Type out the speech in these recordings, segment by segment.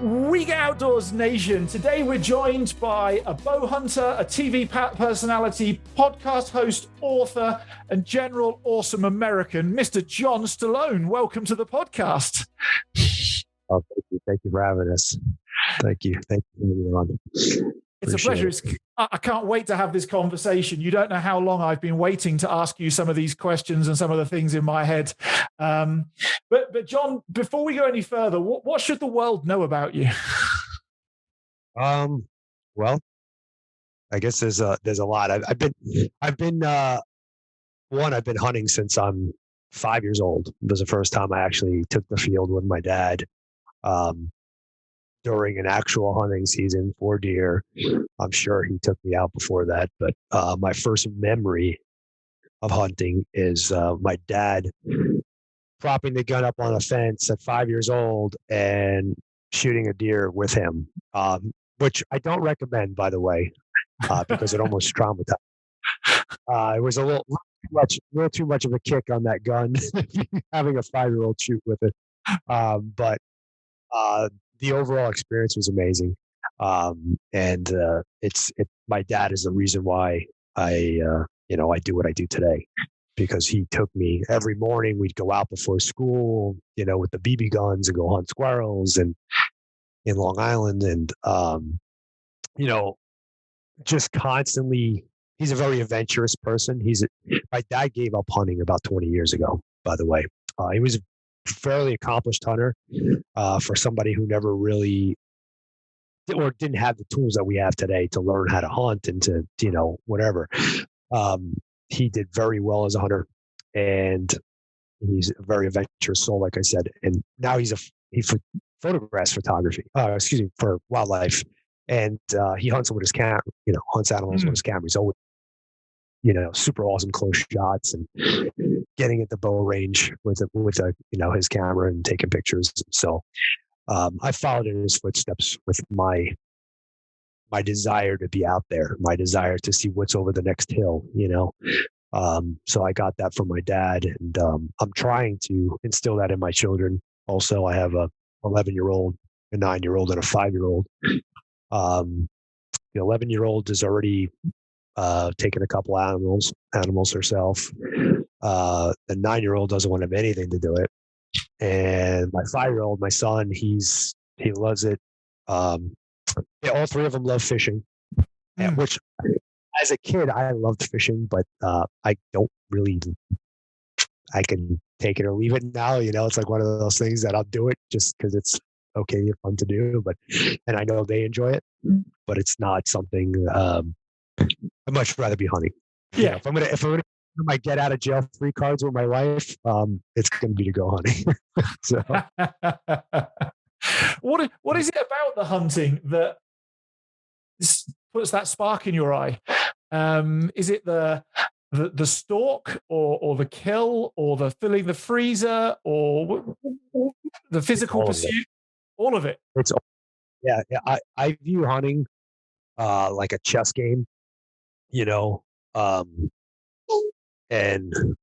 We Get Outdoors Nation. Today we're joined by a bow hunter, a TV personality, podcast host, author, and general awesome American, Mr. John Stallone. Welcome to the podcast. Oh, thank you. Thank you for having us. Thank you. Thank you for being on. It's a pleasure. I can't wait to have this conversation. You don't know how long I've been waiting to ask you some of these questions and some of the things in my head. But John, before we go any further, what should the world know about you? Well, I guess there's a lot. I've been hunting since I'm 5 years old. It was the first time I actually took the field with my dad. During an actual hunting season for deer. I'm sure he took me out before that, but my first memory of hunting is my dad propping the gun up on a fence at 5 years old and shooting a deer with him, which I don't recommend, by the way, because it almost traumatized. It was a little too much of a kick on that gun, having a 5-year-old shoot with it. But the overall experience was amazing. My dad is the reason why I do what I do today, because he took me every morning. We'd go out before school, with the BB guns and go hunt squirrels and in Long Island. And, just constantly, he's a very adventurous person. My dad gave up hunting about 20 years ago, by the way. He was a fairly accomplished hunter for somebody who never really or didn't have the tools that we have today to learn how to hunt and to whatever. He did very well as a hunter, and he's a very adventurous soul, like I said. And now he photographs for wildlife, and he hunts with his camera. Hunts animals with his camera. He's always super awesome close shots and getting at the bow range with his camera and taking pictures. So I followed in his footsteps with my desire to be out there, my desire to see what's over the next hill, So I got that from my dad, and I'm trying to instill that in my children. Also, I have a 11-year-old, a 9-year-old, and a 5-year-old. The 11-year-old is already taken a couple animals herself. The 9-year-old doesn't want to have anything to do it. And my 5-year-old, my son, he loves it. All three of them love fishing, which as a kid, I loved fishing, but I don't really, I can take it or leave it now. It's like one of those things that I'll do it just because it's okay and fun to do, and I know they enjoy it, but it's not something, I'd much rather be hunting. Yeah. If I'm gonna my get out of jail free cards with my wife, it's gonna be to go hunting. So, what is it about the hunting that puts that spark in your eye? Is it the stalk, or the kill, or the filling the freezer, or the physical pursuit? All of it. Yeah. I view hunting like a chess game. And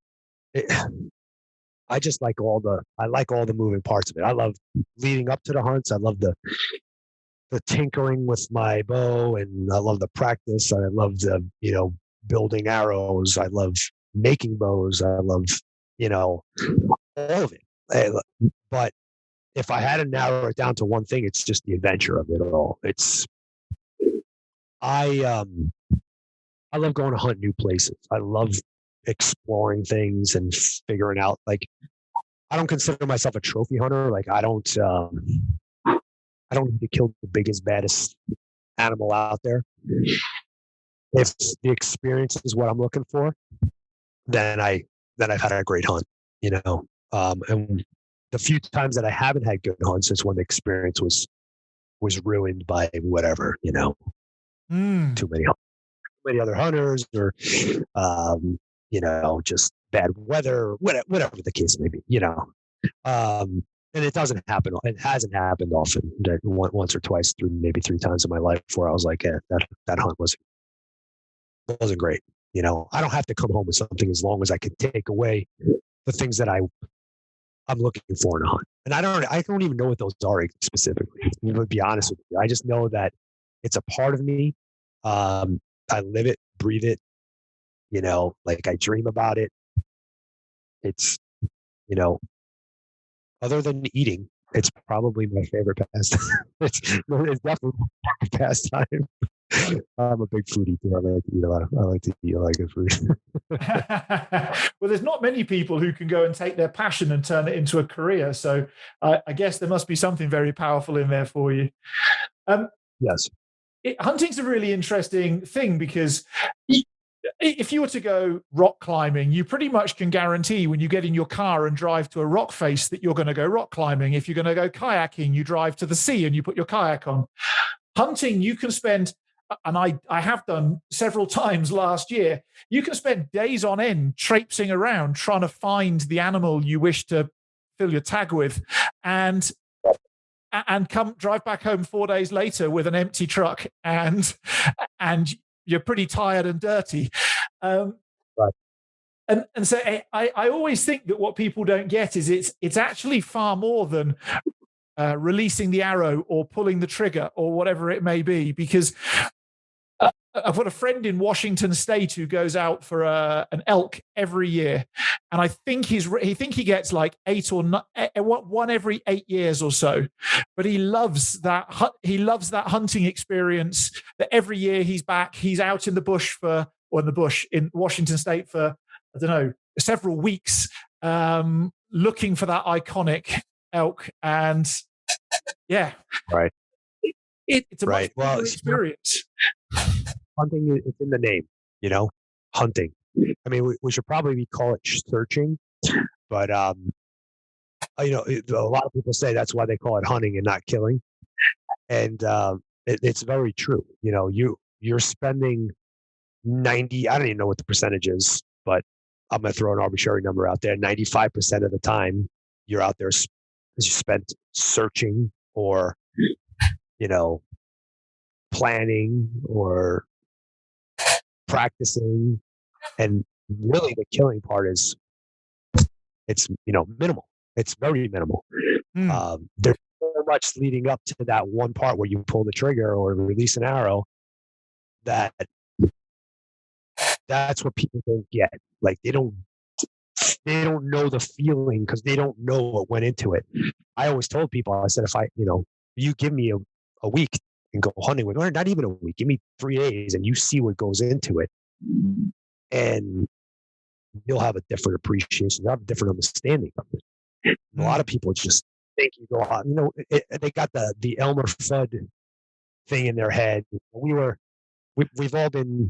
I just like all the moving parts of it. I love leading up to the hunts. I love the tinkering with my bow, and I love the practice. I love the building arrows. I love making bows. I love all of it. But if I had to narrow it down to one thing, it's just the adventure of it all. I love going to hunt new places. I love exploring things and figuring out, like, I don't consider myself a trophy hunter. Like, I don't need to kill the biggest, baddest animal out there. If the experience is what I'm looking for, then I've had a great hunt, and the few times that I haven't had good hunts is when the experience was ruined by whatever, too many other hunters, or just bad weather, whatever the case may be, and it doesn't happen. It hasn't happened often. Once or twice, maybe 3 times in my life, where I was like, that hunt wasn't great. I don't have to come home with something as long as I can take away the things that I'm looking for in a hunt. And I don't even know what those are specifically. To be honest with you, I just know that it's a part of me. I live it, breathe it. Like I dream about it. It's, you know, other than eating, it's probably my favorite pastime. It's definitely my favorite pastime. I'm a big foodie too. I like to eat a lot of good food. Well, there's not many people who can go and take their passion and turn it into a career. So I guess there must be something very powerful in there for you. Um, Yes. Hunting's a really interesting thing because if you were to go rock climbing, you pretty much can guarantee when you get in your car and drive to a rock face that you're going to go rock climbing. If you're going to go kayaking, you drive to the sea and you put your kayak on. Hunting, you can spend, and I have done several times last year, you can spend days on end traipsing around trying to find the animal you wish to fill your tag with. And come drive back home 4 days later with an empty truck and you're pretty tired and dirty. Right. And so I always think that what people don't get is it's actually far more than releasing the arrow or pulling the trigger or whatever it may be, because I've got a friend in Washington State who goes out for an elk every year, and I think he gets like one every 8 years or so. But he loves that hunting experience. That every year he's back, he's out in the bush in Washington State for I don't know several weeks, looking for that iconic elk, and yeah, right. It's a much bigger experience. Hunting, it's in the name, hunting. I mean, we should probably call it searching, but a lot of people say that's why they call it hunting and not killing, and it's very true. You're spending 90. I don't even know what the percentage is, but I'm going to throw an arbitrary number out there. 95% of the time you're out there, you spent searching or planning or practicing, and really the killing part is it's minimal. It's very minimal. There's so much leading up to that one part where you pull the trigger or release an arrow that's what people don't get. Like they don't know the feeling because they don't know what went into it. I always told people, I said, if you give me a week and go hunting with, or not even a week, give me 3 days and you see what goes into it, and you'll have a different appreciation. You'll have a different understanding of it. A lot of people just think you go out, they got the Elmer Fudd thing in their head. We've all been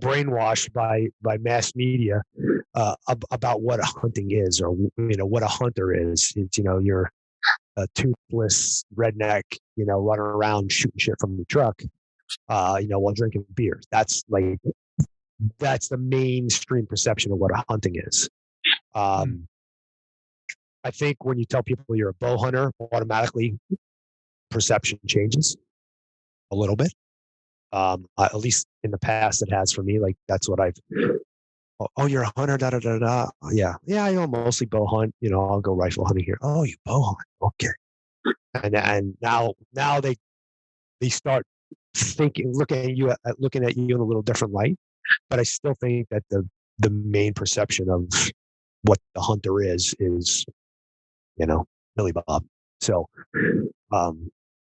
brainwashed by mass media about what a hunting is, or what a hunter is. It's you're a toothless redneck, running around shooting shit from the truck, while drinking beers. That's the mainstream perception of what a hunting is. I think when you tell people you're a bow hunter, automatically perception changes a little bit. At least in the past, it has for me. Like that's what I've. Oh, you're a hunter, da da da da. Yeah, I mostly bow hunt. I'll go rifle hunting here. Oh, you bow hunt, okay. And now they start thinking, looking at you in a little different light. But I still think that the main perception of what the hunter is Billy Bob. So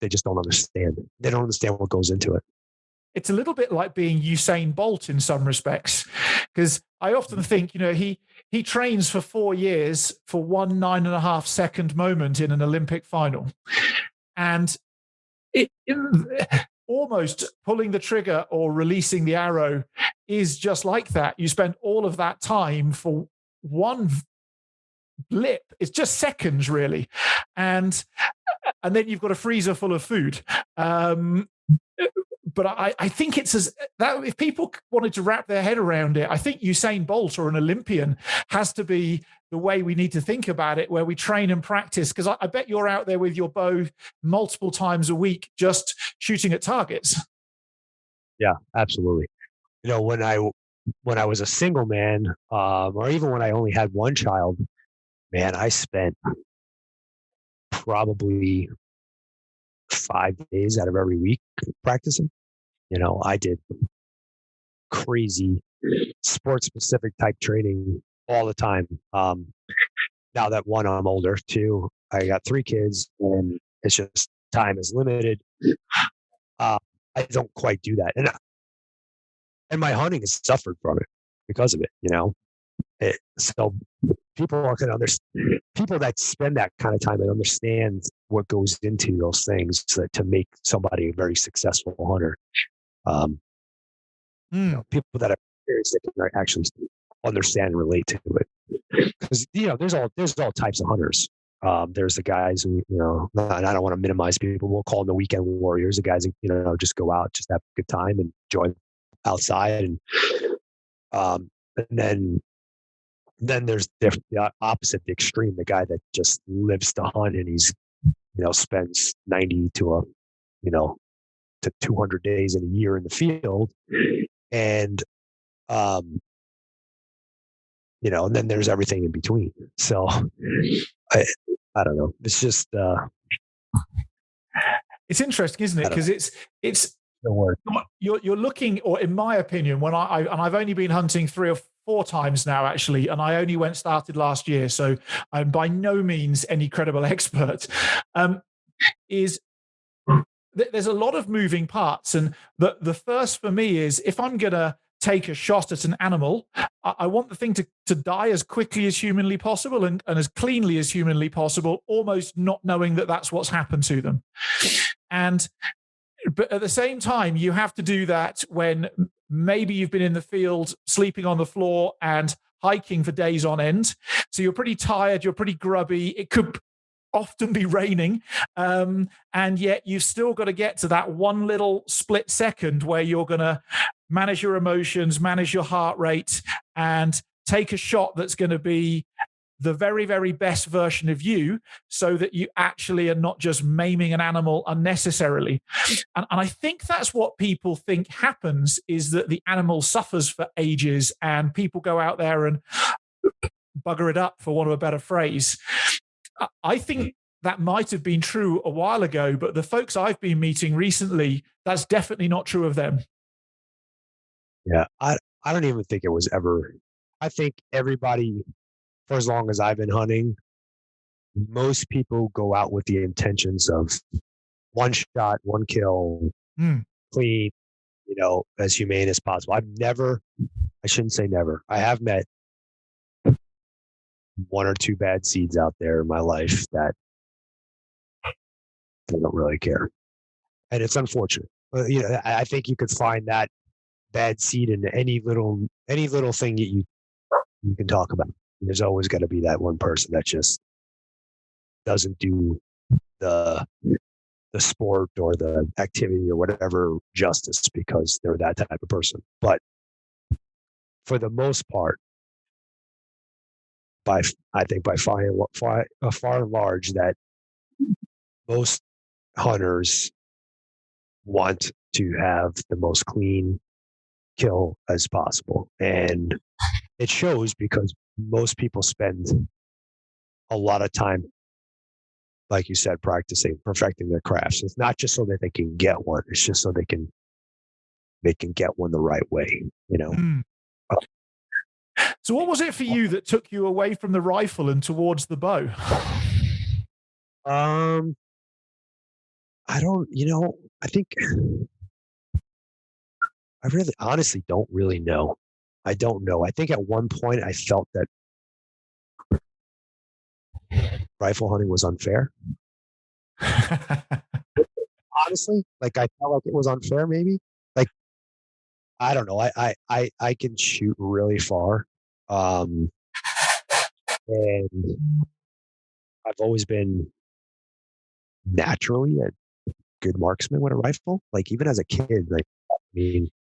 they just don't understand. They don't understand what goes into it. It's a little bit like being Usain Bolt in some respects, because I often think, he trains for 4 years for 1 9.5 second moment in an Olympic final. And almost pulling the trigger or releasing the arrow is just like that. You spend all of that time for one blip. It's just seconds, really. And then you've got a freezer full of food. But I think it's that if people wanted to wrap their head around it, I think Usain Bolt or an Olympian has to be the way we need to think about it, where we train and practice. Because I bet you're out there with your bow multiple times a week, just shooting at targets. Yeah, absolutely. When I was a single man, or even when I only had one child, man, I spent probably 5 days out of every week practicing. I did crazy sports specific type training all the time. Now that one, I'm older. Two, I got 3 kids, and it's just time is limited. Uh, I don't quite do that, and my hunting has suffered from it because of it. So people are going to understand. People that spend that kind of time and understand what goes into those things to make somebody a very successful hunter. People that are serious that can actually understand and relate to it. Because there's all types of hunters. There's the guys who, and I don't want to minimize people. We'll call them the weekend warriors. The guys who, just go out, just have a good time and enjoy outside. And then there's the opposite, the extreme, the guy that just lives to hunt and he's, spends 90 to 200 days in a year in the field. And, and then there's everything in between. So I don't know. It's just, it's interesting, isn't it? Because it's the word. You're looking, or in my opinion, when I've only been hunting 3 or 4 times now, actually, and I only started last year, so I'm by no means any credible expert. Is there's a lot of moving parts, and the first for me is if I'm gonna take a shot at an animal, I want the thing to die as quickly as humanly possible and as cleanly as humanly possible, almost not knowing that that's what's happened to them. But at the same time, you have to do that when maybe you've been in the field, sleeping on the floor and hiking for days on end. So you're pretty tired, you're pretty grubby. It could often be raining. And yet you've still got to get to that one little split second where you're going to manage your emotions, manage your heart rate, and take a shot that's going to be the very, very best version of you so that you actually are not just maiming an animal unnecessarily. And I think that's what people think happens, is that the animal suffers for ages and people go out there and bugger it up, for want of a better phrase. I think that might have been true a while ago, but the folks I've been meeting recently, that's definitely not true of them. Yeah, I don't even think it was ever. I think everybody, for as long as I've been hunting, most people go out with the intentions of one shot, one kill, clean, as humane as possible. I shouldn't say never. I have met 1 or 2 bad seeds out there in my life that they don't really care. And it's unfortunate. I think you could find that bad seed in any little thing that you can talk about. There's always got to be that one person that just doesn't do the sport or the activity or whatever justice because they're that type of person. But for the most part, I think by far and large, that most hunters want to have the most clean kill as possible. And it shows because most people spend a lot of time, like you said, practicing, perfecting their crafts. It's not just so that they can get one. It's just so they can get one the right way, So what was it for you that took you away from the rifle and towards the bow? I don't, I think I really honestly don't really know. I don't know. I think at one point I felt that rifle hunting was unfair. Honestly, like I felt like it was unfair maybe. Like I don't know. I can shoot really far. And I've always been naturally a good marksman with a rifle. Like even as a kid, like I mean,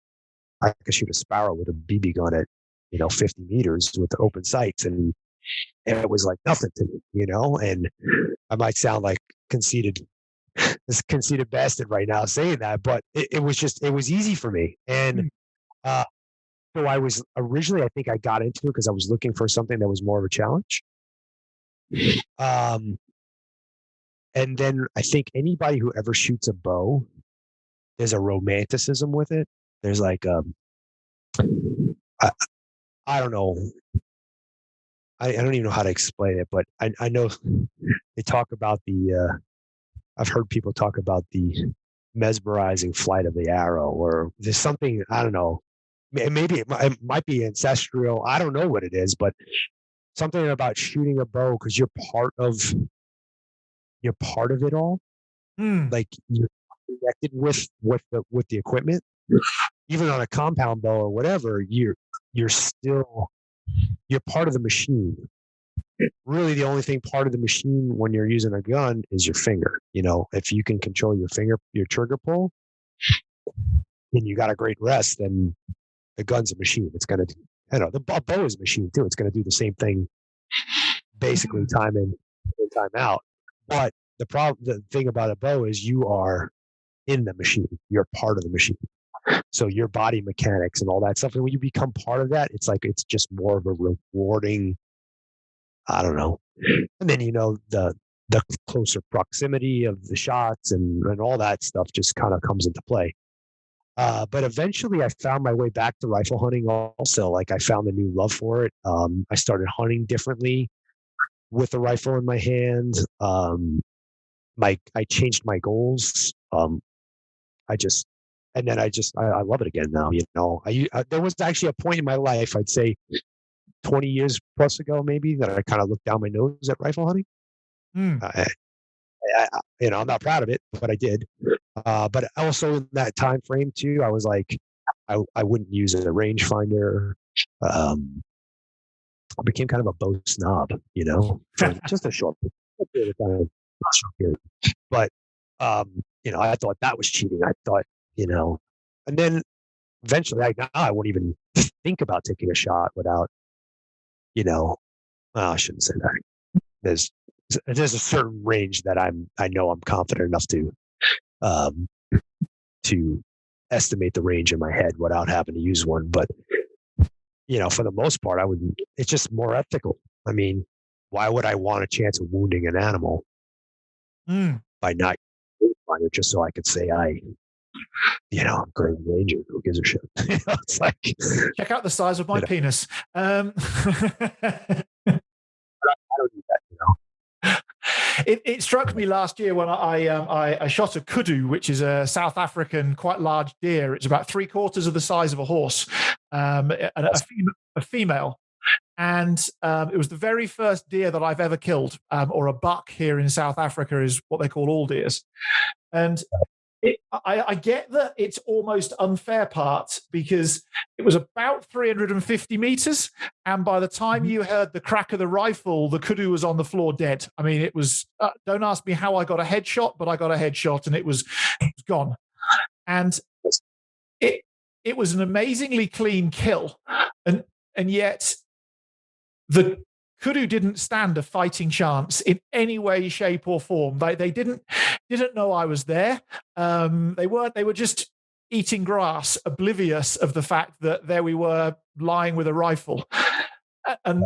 I could shoot a sparrow with a BB gun at 50 meters with the open sights, and it was like nothing to me, And I might sound like this conceited bastard right now saying that, but it was easy for me, and so I was originally, I think I got into it because I was looking for something that was more of a challenge. Um, and then I think anybody who ever shoots a bow, there's a romanticism with it. There's like, I, I don't know. I don't even know how to explain it, but I know they talk about I've heard people talk about the mesmerizing flight of the arrow, or there's something, I don't know. Maybe it might be ancestral. I don't know what it is, but something about shooting a bow because you're part of it all. Mm. Like you're connected with the equipment. Even on a compound bow or whatever, you're still you're part of the machine. Really, the only thing part of the machine when you're using a gun is your finger. You know, if you can control your trigger pull, and you got a great rest, then the gun's a machine. It's gonna, the bow is a machine too. It's gonna do the same thing, basically time in and time out. But the thing about a bow is you are in the machine. You're part of the machine. So your body mechanics and all that stuff. And when you become part of that, it's like it's just more of a rewarding. I don't know. And then the closer proximity of the shots and all that stuff just kind of comes into play. But eventually I found my way back to rifle hunting also. Like I found a new love for it. I started hunting differently with a rifle in my hand. I changed my goals. I just, and then I love it again now. There was actually a point in my life, I'd say 20 years plus ago, maybe, that I kind of looked down my nose at rifle hunting. Mm. I'm not proud of it, but I did. But also in that time frame too, I was like, I wouldn't use a rangefinder. I became kind of a bow snob, for just a short period of time. But I thought that was cheating. I thought, and then eventually I won't even think about taking a shot without, well, I shouldn't say that. There's a certain range that I know I'm confident enough um, to estimate the range in my head without having to use one. But for the most part, I would. It's just more ethical. I mean, why would I want a chance of wounding an animal by not just so I could say I'm great ranger? Who gives a shit? It's like, check out the size of my penis. I don't need that. It struck me last year when I shot a kudu, which is a South African quite large deer. It's about 3/4 of the size of a horse, and a female. And it was the very first deer that I've ever killed, or a buck here in South Africa is what they call all deers. And I get that it's almost unfair part because it was about 350 meters. And by the time you heard the crack of the rifle, the kudu was on the floor dead. I mean, it was, don't ask me how I got a headshot, but I got a headshot and it was gone. And it was an amazingly clean kill. And yet the kudu didn't stand a fighting chance in any way, shape, or form. They didn't know I was there. They were just eating grass, oblivious of the fact that there we were lying with a rifle. And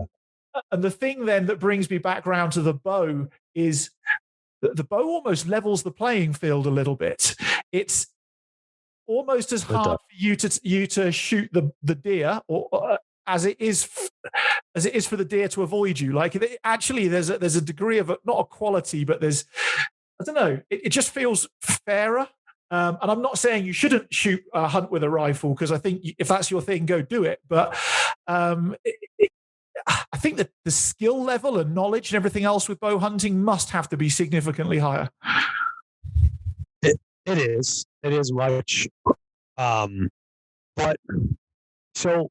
the thing then that brings me back round to the bow is that the bow almost levels the playing field a little bit. It's almost as hard for you to shoot the deer or as it is for the deer to avoid you. Like actually, there's a degree of not equality, but there's, I don't know. It just feels fairer. And I'm not saying you shouldn't hunt with a rifle because I think if that's your thing, go do it. But I think that the skill level and knowledge and everything else with bow hunting must have to be significantly higher. It is. It is much. But so.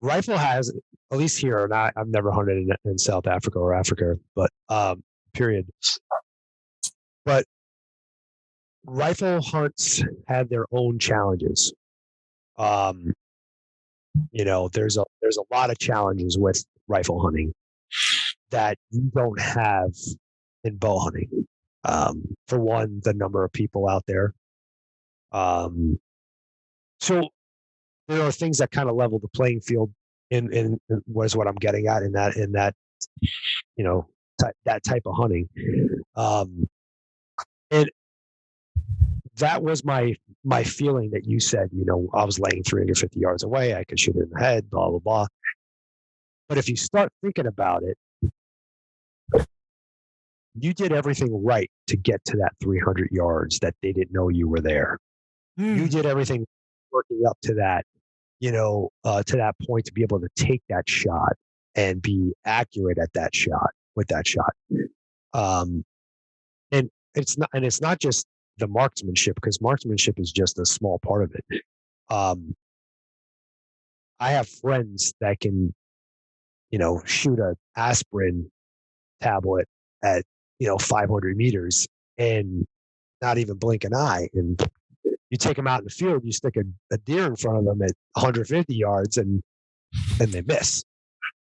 Rifle has, at least here, and I've never hunted in South Africa or Africa, but period. But rifle hunts have their own challenges. There's a lot of challenges with rifle hunting that you don't have in bow hunting. For one, the number of people out there. So there are things that kind of level the playing field in what I'm getting at in that you know, that type of hunting. Um, and that was my feeling that you said, I was laying 350 yards away. I could shoot it in the head, blah, blah, blah. But if you start thinking about it, you did everything right to get to that 300 yards that they didn't know you were there. You did everything working up to that, to that point to be able to take that shot and be accurate at that shot with that shot. Um, and it's not just the marksmanship, because marksmanship is just a small part of it. I have friends that can, shoot a aspirin tablet at 500 meters and not even blink an eye. And you take them out in the field, you stick a deer in front of them at 150 yards, and they miss.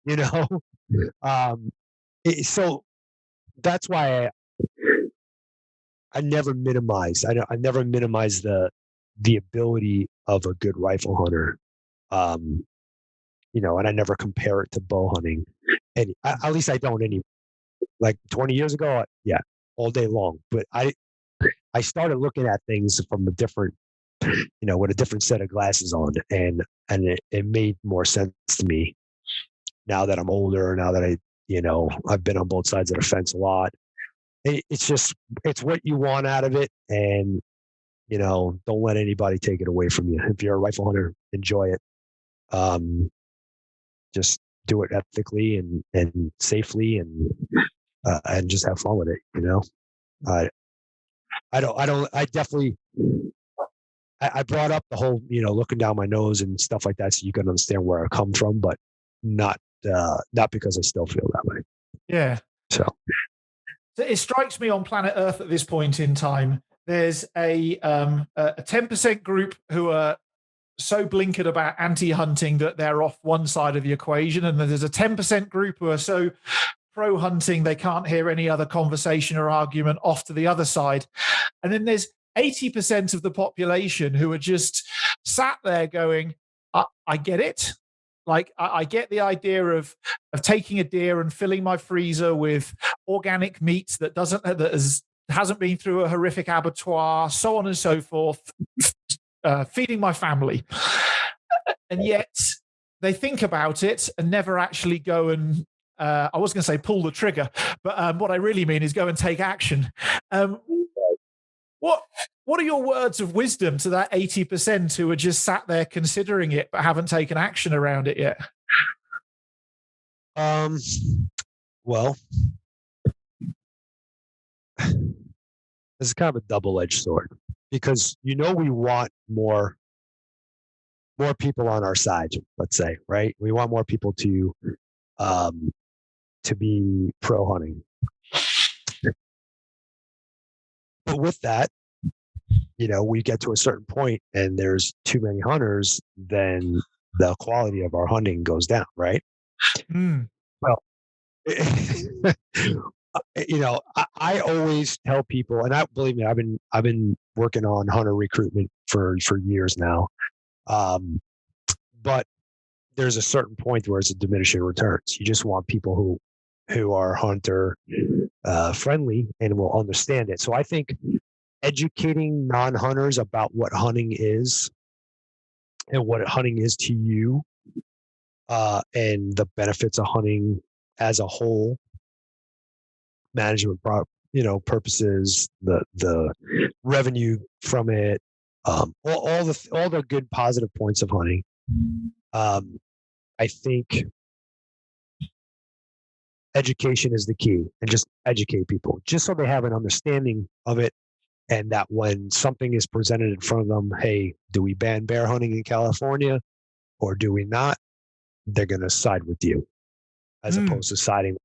You know, so that's why I never minimize. I never minimize the ability of a good rifle hunter. And I never compare it to bow hunting. And at least I don't any. Like 20 years ago, yeah, all day long. But I started looking at things from a different, with a different set of glasses on, and it made more sense to me now that I'm older. Now that I've been on both sides of the fence a lot. It's what you want out of it, and don't let anybody take it away from you. If you're a rifle hunter, enjoy it. Just do it ethically and safely, and just have fun with it. I definitely, I brought up the whole, looking down my nose and stuff like that, so you can understand where I come from, but not because I still feel that way. Yeah. So it strikes me on planet Earth at this point in time, there's a 10% group who are so blinkered about anti-hunting that they're off one side of the equation, and then there's a 10% group who are so pro-hunting they can't hear any other conversation or argument off to the other side. And then there's 80% of the population who are just sat there going, I get it. Like I get the idea of taking a deer and filling my freezer with organic meat that hasn't been through a horrific abattoir, so on and so forth, feeding my family. And yet they think about it and never actually go and I was going to say pull the trigger, but what I really mean is go and take action. What are your words of wisdom to that 80% who are just sat there considering it but haven't taken action around it yet? Well, this is kind of a double-edged sword, because we want more people on our side, let's say, right? We want more people to be pro hunting. But with that, we get to a certain point and there's too many hunters, then the quality of our hunting goes down, right? Well, I always tell people, and I believe me, I've been working on hunter recruitment for years now. But there's a certain point where it's a diminishing returns. You just want people who are hunter friendly and will understand it. So I think educating non-hunters about what hunting is and what hunting is to you, and the benefits of hunting as a whole, management purposes, the revenue from it, all the good positive points of hunting. I think education is the key, and just educate people just so they have an understanding of it, and that when something is presented in front of them, hey, do we ban bear hunting in California or do we not? They're going to side with you, as opposed to siding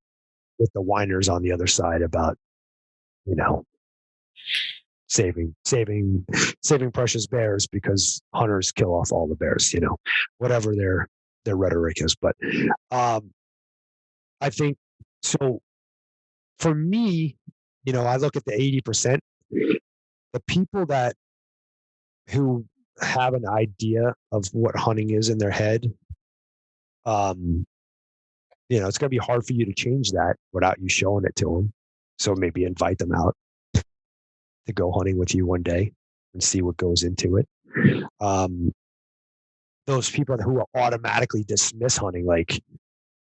with the whiners on the other side about, saving precious bears because hunters kill off all the bears, whatever their rhetoric is. But I think so. For me, I look at the 80%, the people who have an idea of what hunting is in their head, it's going to be hard for you to change that without you showing it to them. So maybe invite them out to go hunting with you one day and see what goes into it. Those people who automatically dismiss hunting, like,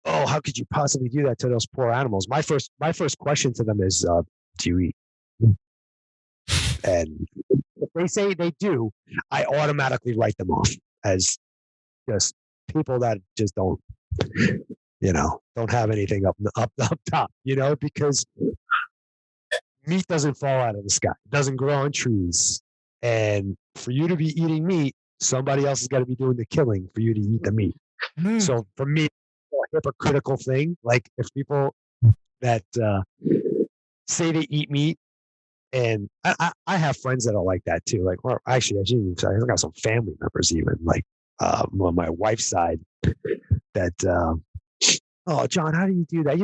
oh, how could you possibly do that to those poor animals? My first question to them is, do you eat? And if they say they do, I automatically write them off as just people that just don't have anything up top, because meat doesn't fall out of the sky. It doesn't grow on trees. And for you to be eating meat, somebody else has got to be doing the killing for you to eat the meat. So for me, it's a hypocritical thing. Like if people that say they eat meat, and I have friends that are like that too. Like, well, actually, I got some family members even, like on my wife's side, that oh, John, how do you do that?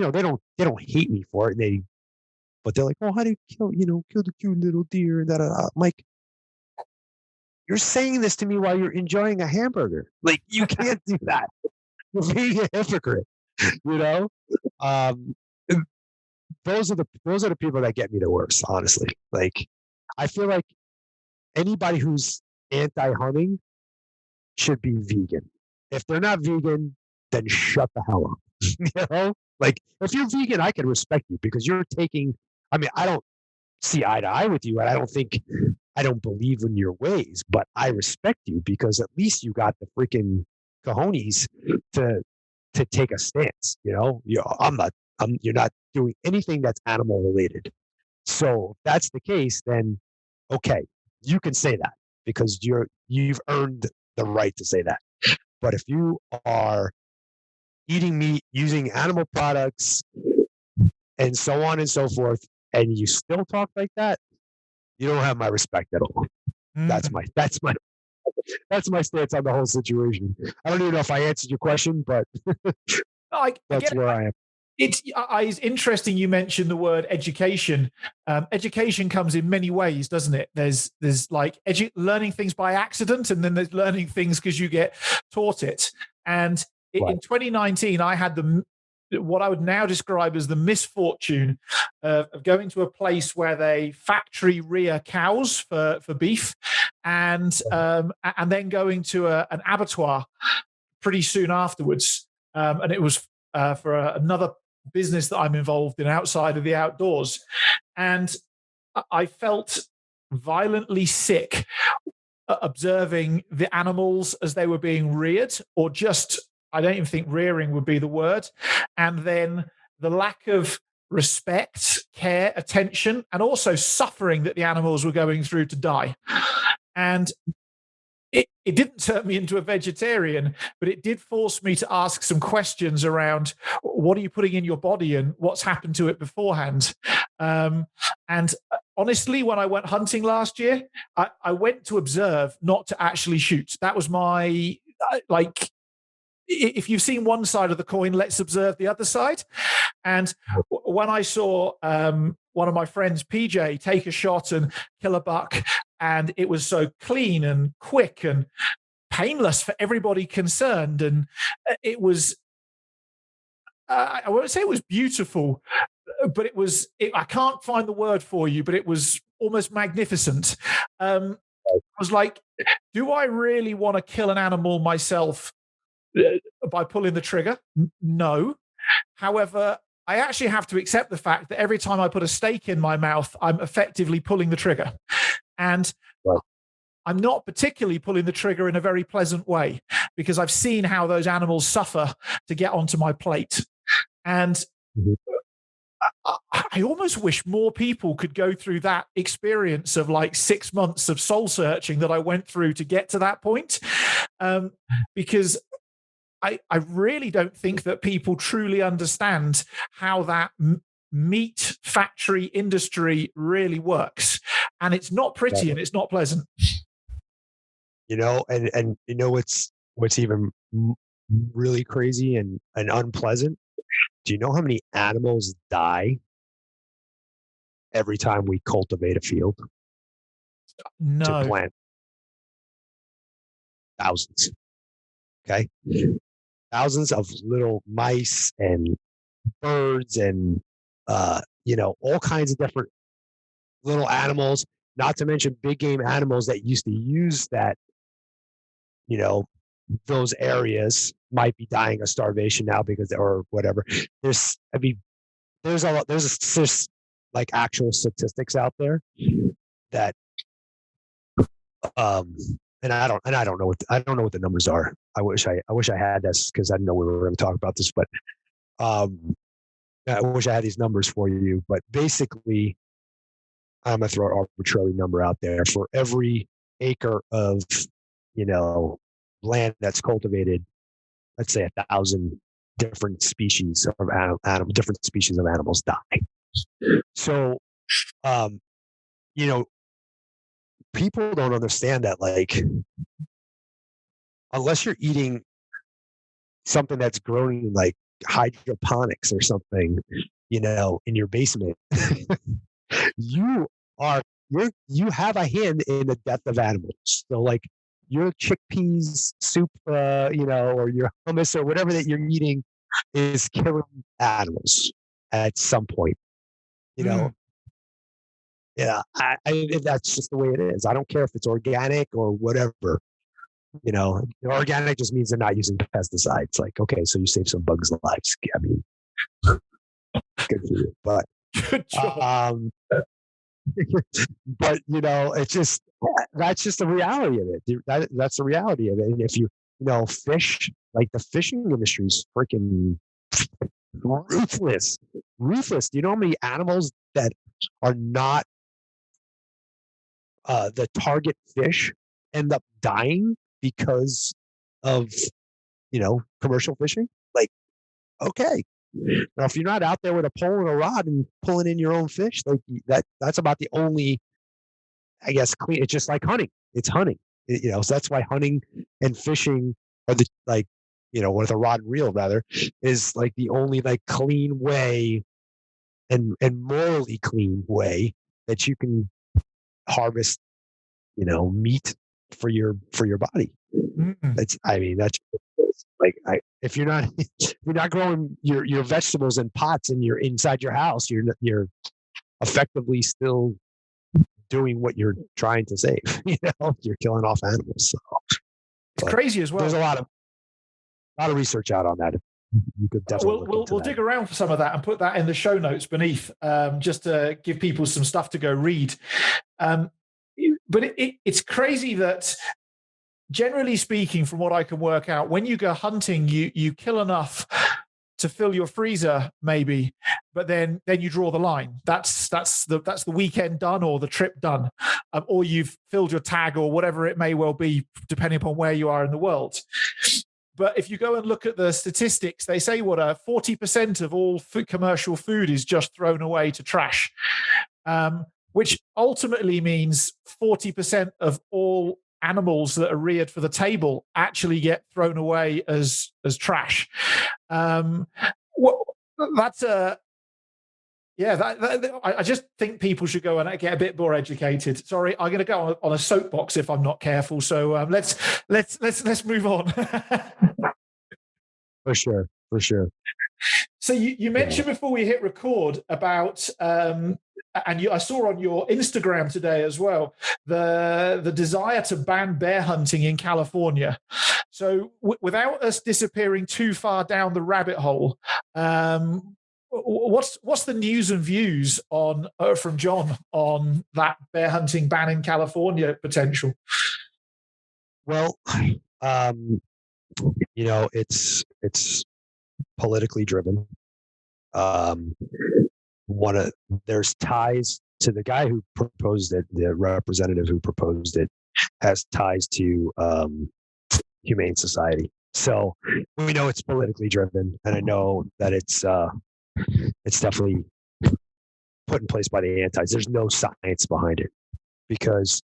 They don't hate me for it, but they're like, oh, how do you kill the cute little deer? And that I'm like, you're saying this to me while you're enjoying a hamburger. Like, you can't do that. You're being a hypocrite. Um, those are the people that get me the worst, honestly. Like, I feel like anybody who's anti-hunting should be vegan. If they're not vegan, then shut the hell up. Like if you're vegan, I can respect you because you're taking. I mean, I don't see eye to eye with you, and I don't believe in your ways, but I respect you because at least you got the freaking cojones to take a stance. You're not doing anything that's animal related. So if that's the case, then okay, you can say that because you've earned the right to say that. But if you are eating meat, using animal products, and so on and so forth, and you still talk like that, you don't have my respect at all. That's my stance on the whole situation. I don't even know if I answered your question, but that's where I am. It's interesting you mentioned the word education. Education comes in many ways, doesn't it? There's like learning things by accident, and then there's learning things because you get taught it. And in 2019, I had what I would now describe as the misfortune of going to a place where they factory rear cows for beef, and then going to an abattoir pretty soon afterwards. And it was for another business that I'm involved in outside of the outdoors. And I felt violently sick observing the animals as they were being reared, or just, I don't even think rearing would be the word. And then the lack of respect, care, attention, and also suffering that the animals were going through to die. And it didn't turn me into a vegetarian, but it did force me to ask some questions around what are you putting in your body and what's happened to it beforehand. And honestly, when I went hunting last year, I went to observe, not to actually shoot. That was my, like, if you've seen one side of the coin, let's observe the other side. And when I saw one of my friends, PJ, take a shot and kill a buck, and it was so clean and quick and painless for everybody concerned, and it was, I won't say it was beautiful, but I can't find the word for you, but it was almost magnificent. I was like, do I really want to kill an animal myself by pulling the trigger? No. However, I actually have to accept the fact that every time I put a steak in my mouth, I'm effectively pulling the trigger. And I'm not particularly pulling the trigger in a very pleasant way, because I've seen how those animals suffer to get onto my plate. And I almost wish more people could go through that experience of like 6 months of soul searching that I went through to get to that point. Because I really don't think that people truly understand how that meat factory industry really works. And it's not pretty and it's not pleasant. And what's even really crazy and unpleasant? Do you know how many animals die every time we cultivate a field? No. To plant? Thousands. Okay. thousands of little mice and birds and all kinds of different little animals, not to mention big game animals that used to use that, you know, those areas might be dying of starvation now because or whatever. There's a lot, there's like actual statistics out there that um and I don't know what the numbers are. I wish I had this because I didn't know we were going to talk about this, but um I wish I had these numbers for you. But basically, I'm gonna throw an arbitrary number out there. For every acre of, land that's cultivated, let's say 1,000 different species of different species of animals die. So, um, you know, people don't understand that, like, unless you're eating something that's grown in like hydroponics or something, in your basement, you are you have a hand in the death of animals. So like your chickpeas soup, or your hummus or whatever that you're eating is killing animals at some point. You know, Mm. yeah, that's just the way it is. I don't care if it's organic or whatever. Organic just means they're not using pesticides. Like, okay, so you save some bugs' lives. I mean, good for you. But Good job. but it's just that's just the reality of it. That's the reality of it. And if fish, like the fishing industry is freaking ruthless. Do you know how many animals that are not the target fish end up dying because of commercial fishing? Like, okay, now if you're not out there with a pole and a rod and pulling in your own fish, like that's about the only, I guess, clean. It's just like hunting. It's hunting. So that's why hunting and fishing are with a rod and reel rather, is like the only like clean way and morally clean way that you can harvest, meat for your body. Mm. That's like if you're not if you're not growing your vegetables in pots and you're inside your house, you're effectively still doing what you're trying to save. You're killing off animals. So, It's crazy as there's well. a lot of research out on that. You could definitely We'll dig around for some of that and put that in the show notes beneath, just to give people some stuff to go read. But it's crazy that, generally speaking, from what I can work out, when you go hunting, you kill enough to fill your freezer, maybe, but then you draw the line. That's the weekend done, or the trip done, or you've filled your tag, or whatever it may well be, depending upon where you are in the world. But if you go and look at the statistics, they say 40% of all commercial food is just thrown away to trash, which ultimately means 40% of all animals that are reared for the table actually get thrown away as trash. That's a I just think people should go and get a bit more educated. Sorry, I'm going to go on a soapbox if I'm not careful. So let's move on. For sure. So you mentioned before we hit record about, and I saw on your Instagram today as well, the desire to ban bear hunting in California. So without us disappearing too far down the rabbit hole, what's the news and views on from John on that bear hunting ban in California potential? Well, it's politically driven. There's ties to the guy who proposed it. The representative who proposed it has ties to Humane Society. So we know it's politically driven, and I know that it's definitely put in place by the antis. There's no science behind it, because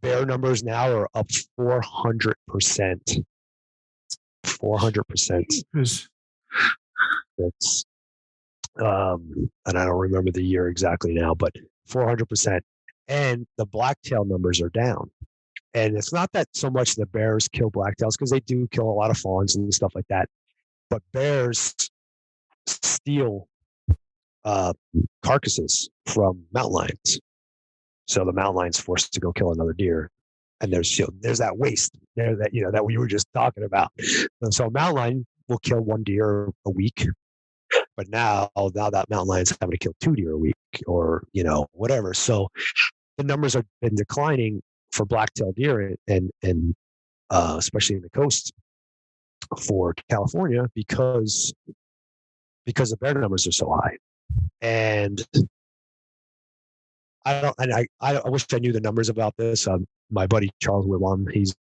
bear numbers now are up 400%. 400%. That's and I don't remember the year exactly now, but 400%. And the blacktail numbers are down. And it's not that so much the bears kill blacktails, because they do kill a lot of fawns and stuff like that. but bears steal carcasses from mountain lions. So the mountain lion's forced to go kill another deer, and there's that waste there that we were just talking about. And so a mountain lion will kill one deer a week, but now that mountain lion's having to kill 2 deer a week, or whatever. So the numbers have been declining for black-tailed deer, and especially in the coast for California, because the bear numbers are so high. And I wish I knew the numbers about this. My buddy Charles Whitlam, he's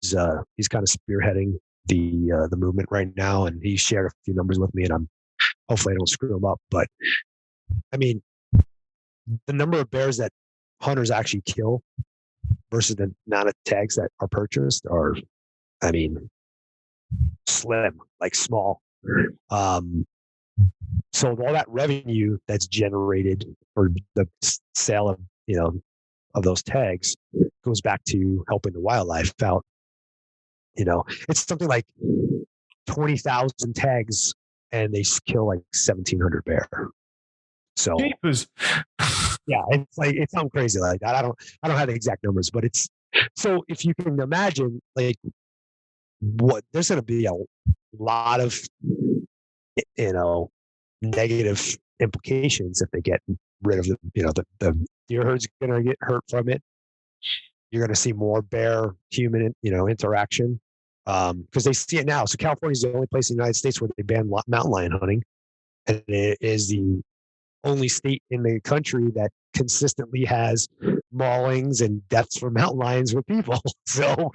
kind of spearheading the movement right now, and he shared a few numbers with me, and hopefully I don't screw them up. But I mean, the number of bears that hunters actually kill versus the amount of tags that are purchased are, I mean, slim, like small. So all that revenue that's generated for the sale of of those tags goes back to helping the wildlife out. It's something like 20,000 tags, and they kill like 1,700 bear. So Jeepers. Yeah, it sounds crazy like that. I don't have the exact numbers, but it's so if you can imagine, like, what there's going to be a lot of negative implications if they get rid of the deer herd's going to get hurt from it. You're going to see more bear human interaction because they see it now. So California is the only place in the United States where they ban mountain lion hunting, and it is the only state in the country that consistently has maulings and deaths from mountain lions with people. So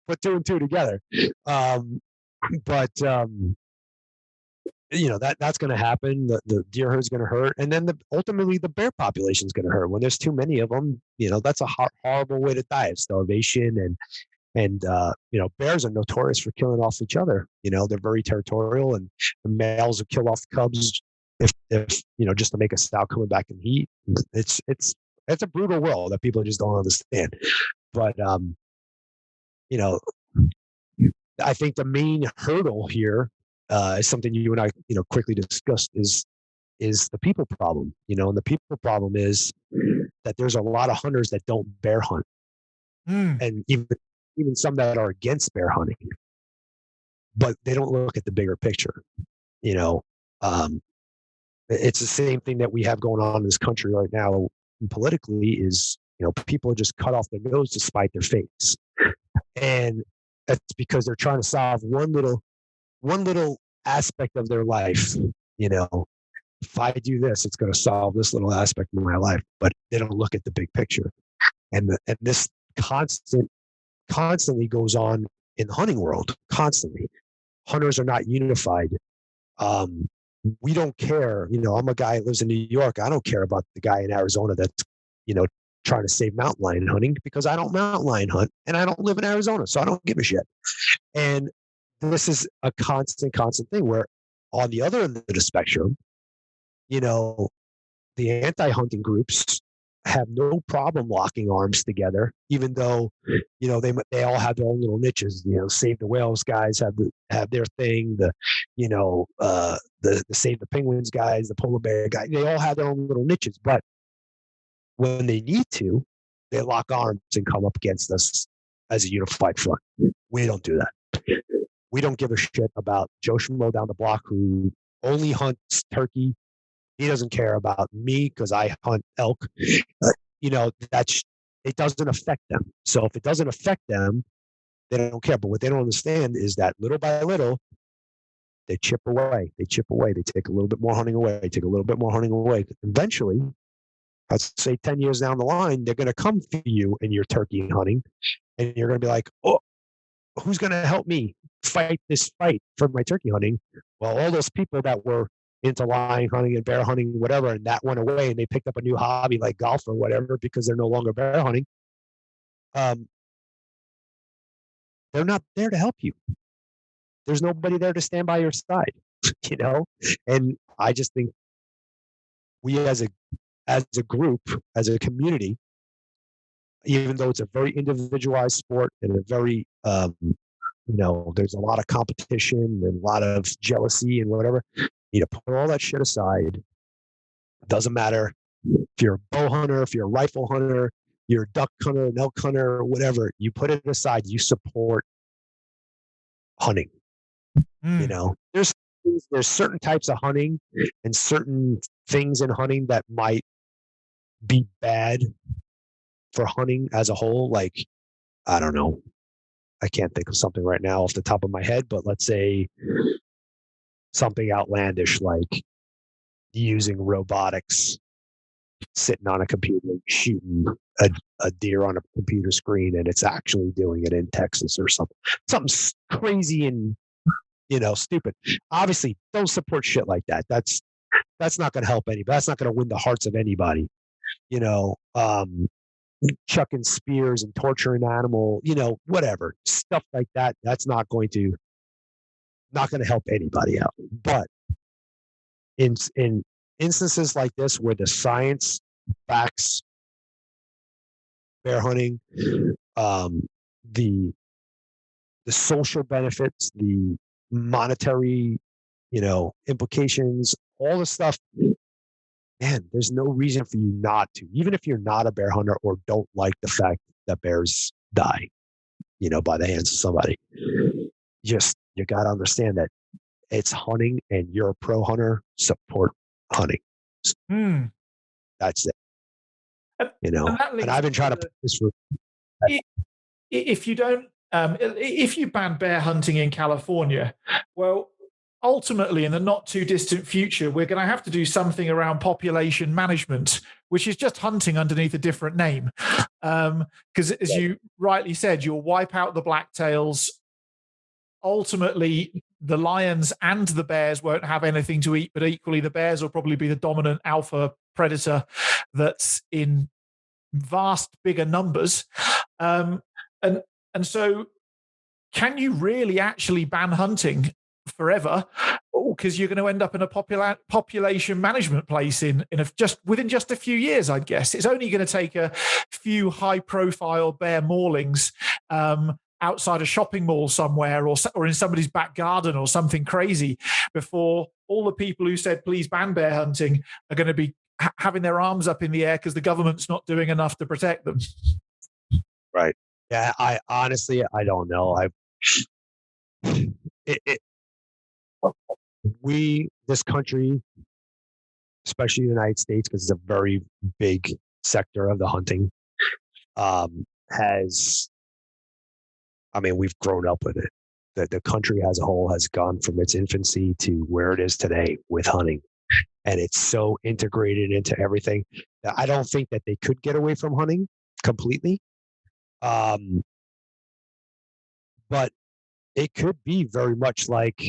put 2 and 2 together. That's going to happen. The deer herd's going to hurt, and then ultimately the bear population is going to hurt. When there's too many of them, that's a horrible way to die of starvation. And bears are notorious for killing off each other. They're very territorial, and the males will kill off the cubs if just to make a sow coming back in heat. It's a brutal world that people just don't understand. But I think the main hurdle here is something you and I quickly discussed is the people problem. And the people problem is that there's a lot of hunters that don't bear hunt, and even some that are against bear hunting, but they don't look at the bigger picture. It's the same thing that we have going on in this country right now politically is, people just cut off their nose to spite their face. And that's because they're trying to solve one little aspect of their life. If I do this, it's going to solve this little aspect of my life, but they don't look at the big picture. And this constantly goes on in the hunting world. Constantly, hunters are not unified. We don't care. I'm a guy that lives in New York. I don't care about the guy in Arizona that's trying to save mountain lion hunting, because I don't mountain lion hunt and I don't live in Arizona, so I don't give a shit. And this is a constant thing where on the other end of the spectrum, the anti-hunting groups have no problem locking arms together, even though they all have their own little niches. Save the whales guys have their thing. The save the penguins guys, the polar bear guys, they all have their own little niches. But when they need to, they lock arms and come up against us as a unified front. We don't do that. We don't give a shit about Joe Schmo down the block who only hunts turkey. He doesn't care about me because I hunt elk. It doesn't affect them. So if it doesn't affect them, they don't care. But what they don't understand is that little by little, they chip away. They take a little bit more hunting away. Take a little bit more hunting away. Eventually, I'd say 10 years down the line, they're going to come for you in your turkey hunting, and you're going to be like, oh, who's going to help me fight this fight for my turkey hunting? Well, all those people that were into lion hunting and bear hunting, whatever, and that went away, and they picked up a new hobby like golf or whatever because they're no longer bear hunting. They're not there to help you. There's nobody there to stand by your side, And I just think we as a group, as a community, even though it's a very individualized sport and a very there's a lot of competition and a lot of jealousy and whatever. You need to put all that shit aside. It doesn't matter if you're a bow hunter, if you're a rifle hunter, you're a duck hunter, an elk hunter, whatever. You put it aside. You support hunting. There's certain types of hunting and certain things in hunting that might be bad for hunting as a whole. Like, I don't know. I can't think of something right now off the top of my head, but let's say something outlandish like using robotics, sitting on a computer, shooting a deer on a computer screen, and it's actually doing it in Texas or something crazy and stupid. Obviously, don't support shit like that. That's not going to help anybody. That's not going to win the hearts of anybody. Chucking spears and torturing animal, whatever stuff like that. That's not going to help anybody out. But in instances like this where the science backs bear hunting, the social benefits, the monetary, implications, all the stuff, man, there's no reason for you not to, even if you're not a bear hunter or don't like the fact that bears die, by the hands of somebody. You got to understand that it's hunting and you're a pro hunter, support hunting. That's it. And I've been trying to put this for. If you don't, if you ban bear hunting in California, well, ultimately, in the not too distant future, we're going to have to do something around population management, which is just hunting underneath a different name. Because as you rightly said, you'll wipe out the blacktails. Ultimately, the lions and the bears won't have anything to eat, but equally, the bears will probably be the dominant alpha predator that's in vast, bigger numbers. And so, can you really actually ban hunting forever? Because you're going to end up in a population management place within just a few years, I'd guess. It's only going to take a few high-profile bear maulings outside a shopping mall somewhere, or in somebody's back garden, or something crazy, before all the people who said please ban bear hunting are going to be having their arms up in the air because the government's not doing enough to protect them. Right. Yeah. I honestly don't know. This country, especially the United States, because it's a very big sector of the hunting, we've grown up with it. The country as a whole has gone from its infancy to where it is today with hunting. And it's so integrated into everything that I don't think that they could get away from hunting completely. But it could be very much like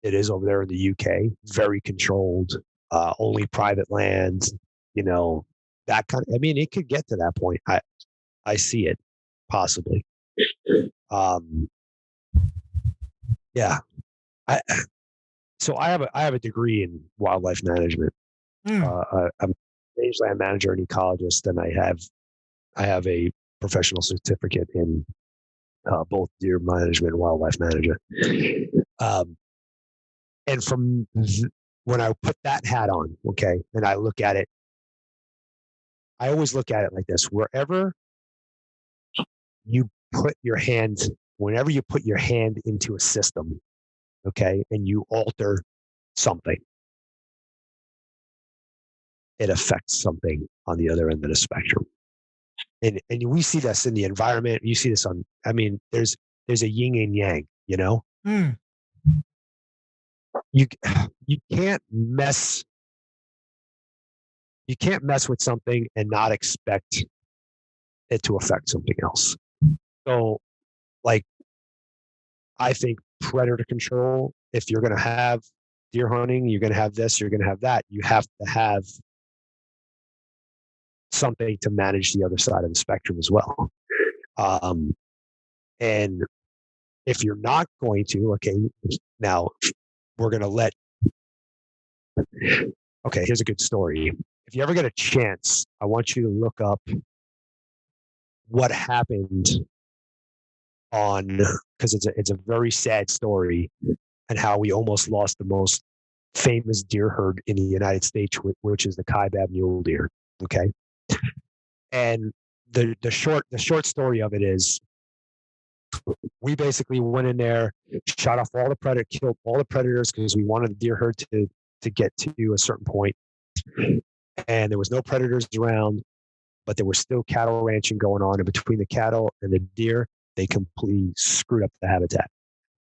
it is over there in the UK, very controlled, only private land, that kind of, it could get to that point. I see it possibly. Yeah. So I have a degree in wildlife management. I'm a rangeland manager and ecologist, and I have a professional certificate in both deer management and wildlife management. And from when I put that hat on, okay, and I look at it, I always look at it like this: whenever you put your hand into a system, okay, and you alter something, it affects something on the other end of the spectrum. And we see this in the environment. You see this there's a yin and yang, You can't mess with something and not expect it to affect something else. So, like, I think predator control, if you're going to have deer hunting, you're going to have this, you're going to have that, you have to have something to manage the other side of the spectrum as well. And if you're not going to, okay, now we're going to okay, here's a good story. If you ever get a chance, I want you to look up what happened on, because it's a very sad story, and how we almost lost the most famous deer herd in the United States, which is the Kaibab mule deer. Okay, and the short story of it is, we basically went in there, shot off all the killed all the predators, because we wanted the deer herd to get to a certain point, and there was no predators around, but there was still cattle ranching going on, and between the cattle and the deer, they completely screwed up the habitat.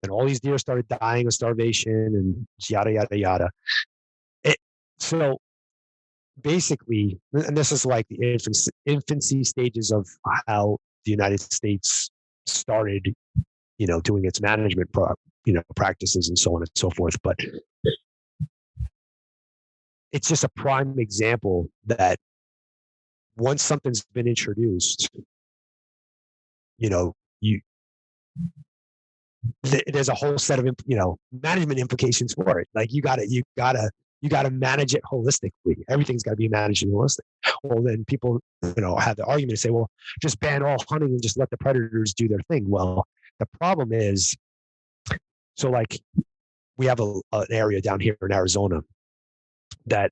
And all these deer started dying of starvation and yada, yada, yada. So basically, and this is like the infancy stages of how the United States started, doing its management practices and so on and so forth. But it's just a prime example that once something's been introduced, there's a whole set of management implications for it. Like you gotta manage it holistically. Everything's got to be managed holistic. Well, then people have the argument to say, well, just ban all hunting and just let the predators do their thing. Well, the problem is, so like we have an area down here in Arizona that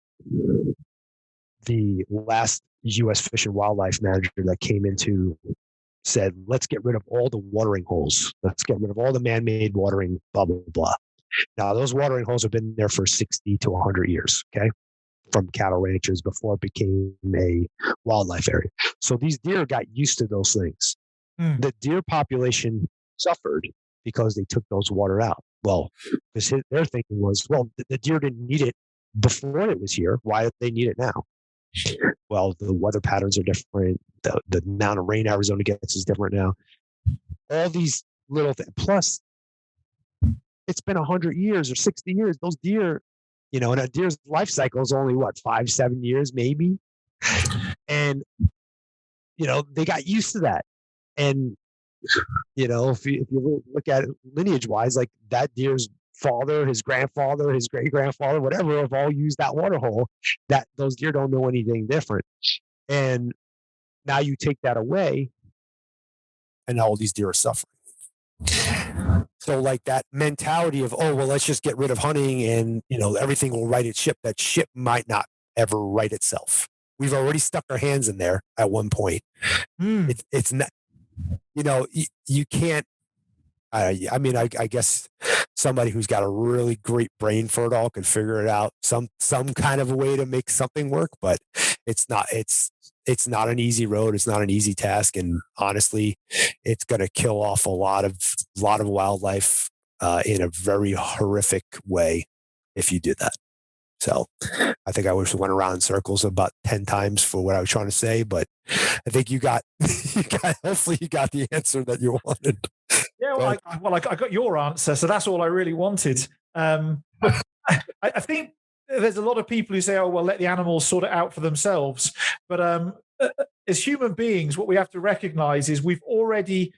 the last U.S. Fish and Wildlife manager that came into said, let's get rid of all the watering holes. Let's get rid of all the man-made watering, blah, blah, blah. Now, those watering holes have been there for 60 to 100 years, okay, from cattle ranchers before it became a wildlife area. So these deer got used to those things. The deer population suffered because they took those water out. Well, because their thinking was, well, the deer didn't need it before it was here. Why do they need it now? Well, the weather patterns are different. The amount of rain Arizona gets is different now. All these little things. Plus, it's been 100 years or 60 years. Those deer, and a deer's life cycle is only 5-7 years, maybe. And, they got used to that. And, if you look at it lineage wise, like that deer's father, his grandfather, his great grandfather, whatever, have all used that water hole. That those deer don't know anything different. And now you take that away, and now all these deer are suffering. So like that mentality of, oh, well, let's just get rid of hunting and, everything will right its ship. That ship might not ever right itself. We've already stuck our hands in there at one point. It's not, you can't, I guess somebody who's got a really great brain for it all could figure it out some kind of a way to make something work, but it's not an easy road. It's not an easy task. And honestly, it's going to kill off a lot of wildlife in a very horrific way if you do that. So I think I just went around in circles about 10 times for what I was trying to say, but I think hopefully you got the answer that you wanted. Yeah, I got your answer, so that's all I really wanted. I think there's a lot of people who say, oh, well, let the animals sort it out for themselves. But as human beings, what we have to recognize is we've already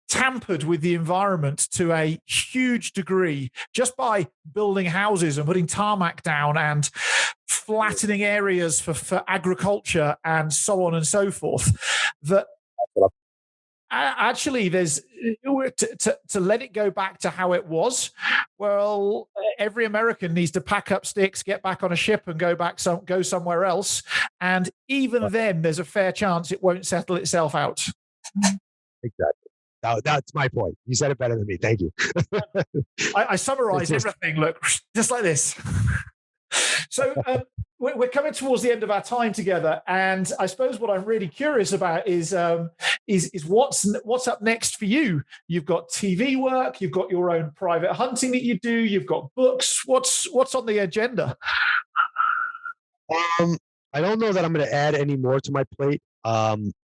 tampered with the environment to a huge degree just by building houses and putting tarmac down and flattening areas for agriculture and so on and so forth. That actually there's to let it go back to how it was. Well, every American needs to pack up sticks, get back on a ship and go somewhere else. And even then there's a fair chance it won't settle itself out. Exactly. That's my point. You said it better than me. Thank you. I summarized everything. Look, just like this. So we're coming towards the end of our time together, and I suppose what I'm really curious about is what's up next for you. You've got TV work, you've got your own private hunting that you do, you've got books. What's on the agenda? I don't know that I'm going to add any more to my plate.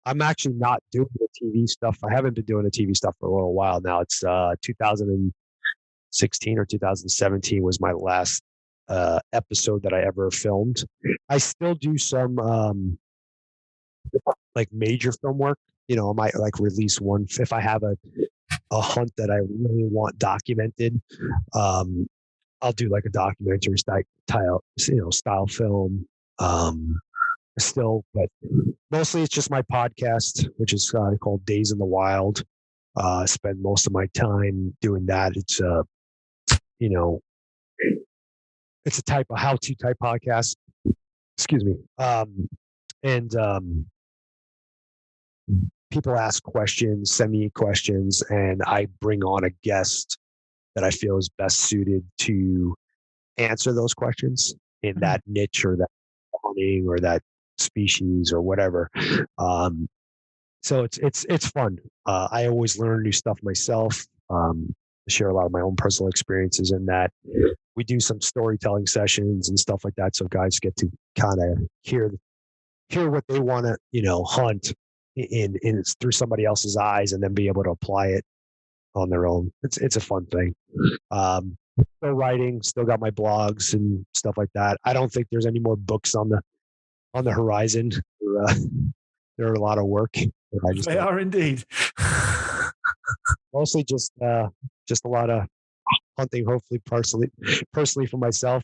I'm actually not doing the TV stuff. I haven't been doing the TV stuff for a little while now. It's 2016 or 2017 was my last episode that I ever filmed. I still do some like major film work. I might like release one if I have a hunt that I really want documented. I'll do like a documentary style film. Still, but mostly it's just my podcast, which is called Days in the Wild. Spend most of my time doing that. It's it's a type of how-to type podcast. Excuse me. And people ask questions, send me questions, and I bring on a guest that I feel is best suited to answer those questions in that niche or that hunting or that species or whatever. So it's fun. I always learn new stuff myself. Share a lot of my own personal experiences in that. We do some storytelling sessions and stuff like that, so guys get to kind of hear what they want to hunt in through somebody else's eyes, and then be able to apply it on their own. It's a fun thing. Still writing, still got my blogs and stuff like that. I don't think there's any more books on the horizon. They're a lot of work. They are indeed. Mostly just a lot of hunting. Hopefully, personally for myself,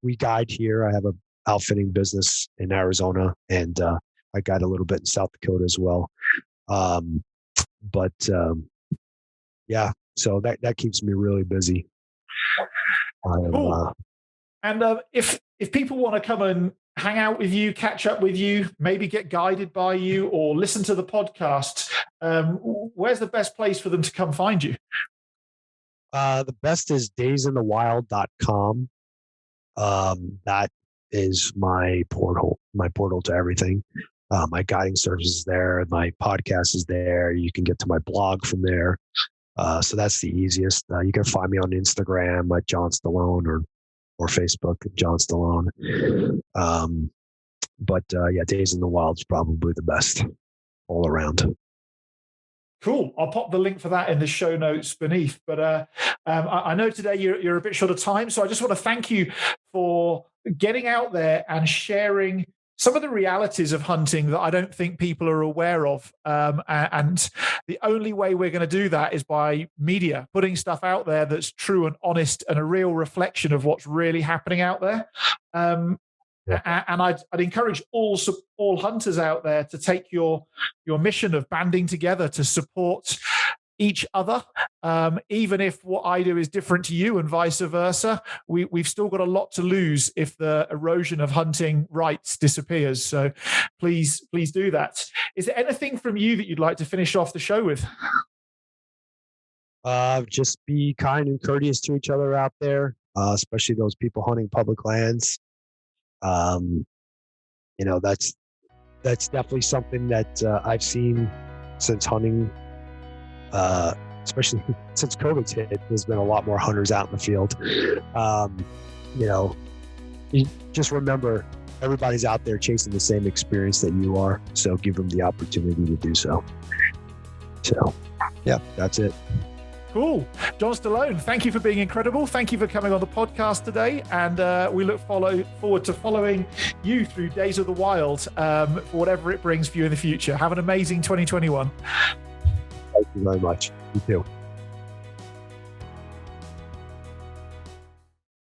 we guide here. I have a outfitting business in Arizona, and I guide a little bit in South Dakota as well. Yeah, so that keeps me really busy. Cool. And if people want to come and hang out with you, catch up with you, maybe get guided by you, or listen to the podcast, where's the best place for them to come find you? The best is daysinthewild.com. That is my portal to everything. My guiding service is there. My podcast is there. You can get to my blog from there. So that's the easiest. You can find me on Instagram at John Stallone or Facebook at John Stallone. Yeah, Days in the Wild is probably the best all around. Cool. I'll pop the link for that in the show notes beneath. But I know today you're a bit short of time, so I just want to thank you for getting out there and sharing some of the realities of hunting that I don't think people are aware of. And the only way we're going to do that is by media, putting stuff out there that's true and honest and a real reflection of what's really happening out there. And I'd encourage all hunters out there to take your mission of banding together to support each other, even if what I do is different to you and vice versa. We've still got a lot to lose if the erosion of hunting rights disappears. So please do that. Is there anything from you that you'd like to finish off the show with? Just be kind and courteous to each other out there, especially those people hunting public lands. That's definitely something that I've seen since hunting, especially since COVID's hit. There's been a lot more hunters out in the field. You just remember everybody's out there chasing the same experience that you are, so give them the opportunity to do so. So yeah, that's it. Cool. John Stallone, thank you for being incredible. Thank you for coming on the podcast today. And we look forward to following you through Days of the Wild for whatever it brings for you in the future. Have an amazing 2021. Thank you very much. You too.